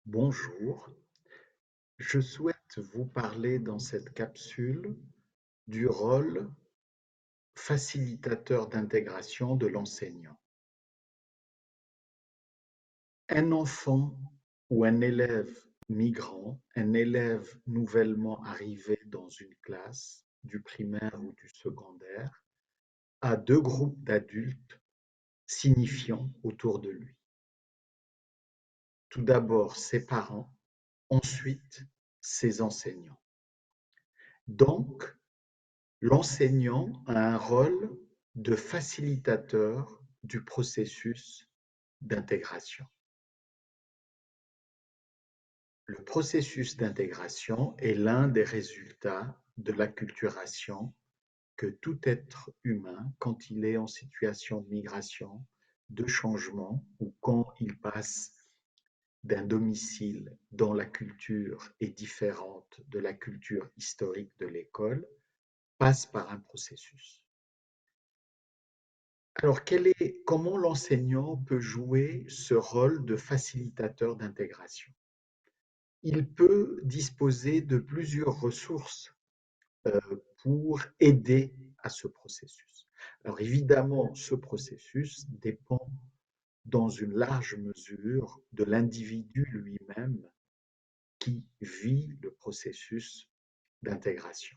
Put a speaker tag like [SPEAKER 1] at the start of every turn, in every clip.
[SPEAKER 1] Bonjour, je souhaite vous parler dans cette capsule du rôle facilitateur d'intégration de l'enseignant. Un enfant ou un élève migrant, un élève nouvellement arrivé dans une classe, du primaire ou du secondaire, a deux groupes d'adultes signifiants autour de lui. Tout d'abord ses parents, ensuite ses enseignants. Donc, l'enseignant a un rôle de facilitateur du processus d'intégration. Le processus d'intégration est l'un des résultats de l'acculturation que tout être humain, quand il est en situation de migration, de changement, ou quand il passe d'un domicile dont la culture est différente de la culture historique de l'école, passe par un processus. Alors, comment l'enseignant peut jouer ce rôle de facilitateur d'intégration? Il peut disposer de plusieurs ressources pour aider à ce processus. Alors évidemment, ce processus dépend dans une large mesure de l'individu lui-même qui vit le processus d'intégration.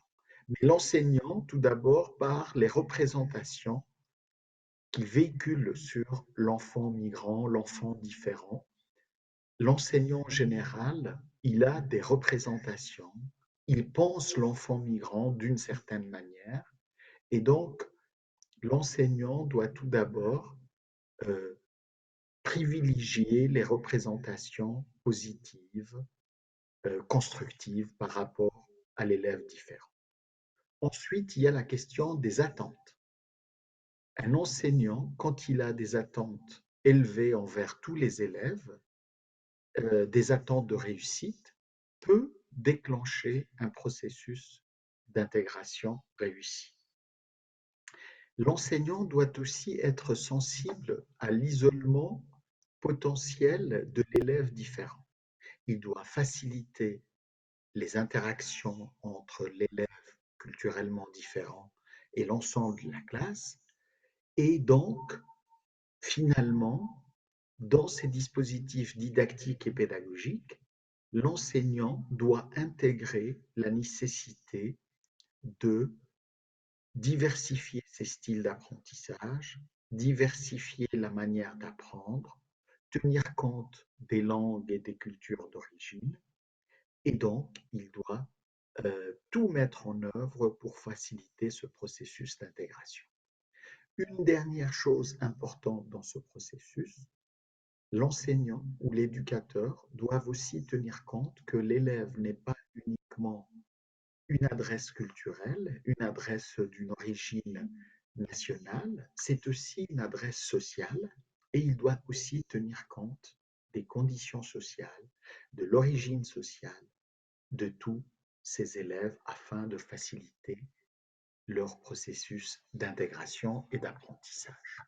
[SPEAKER 1] Mais l'enseignant, tout d'abord, par les représentations qu'il véhicule sur l'enfant migrant, l'enfant différent. L'enseignant en général, il a des représentations, il pense l'enfant migrant d'une certaine manière, et donc l'enseignant doit tout d'abord euh, privilégier les représentations positives, constructives par rapport à l'élève différent. Ensuite, il y a la question des attentes. Un enseignant, quand il a des attentes élevées envers tous les élèves, des attentes de réussite, peut déclencher un processus d'intégration réussi. L'enseignant doit aussi être sensible à l'isolement potentiel de l'élève différent. Il doit faciliter les interactions entre l'élève culturellement différent et l'ensemble de la classe, et donc, finalement, dans ces dispositifs didactiques et pédagogiques, l'enseignant doit intégrer la nécessité de diversifier ses styles d'apprentissage, diversifier la manière d'apprendre, tenir compte des langues et des cultures d'origine, et donc il doit tout mettre en œuvre pour faciliter ce processus d'intégration. Une dernière chose importante dans ce processus, l'enseignant ou l'éducateur doivent aussi tenir compte que l'élève n'est pas uniquement une adresse culturelle, une adresse d'une origine nationale, c'est aussi une adresse sociale, et il doit aussi tenir compte des conditions sociales, de l'origine sociale de tous ces élèves afin de faciliter leur processus d'intégration et d'apprentissage.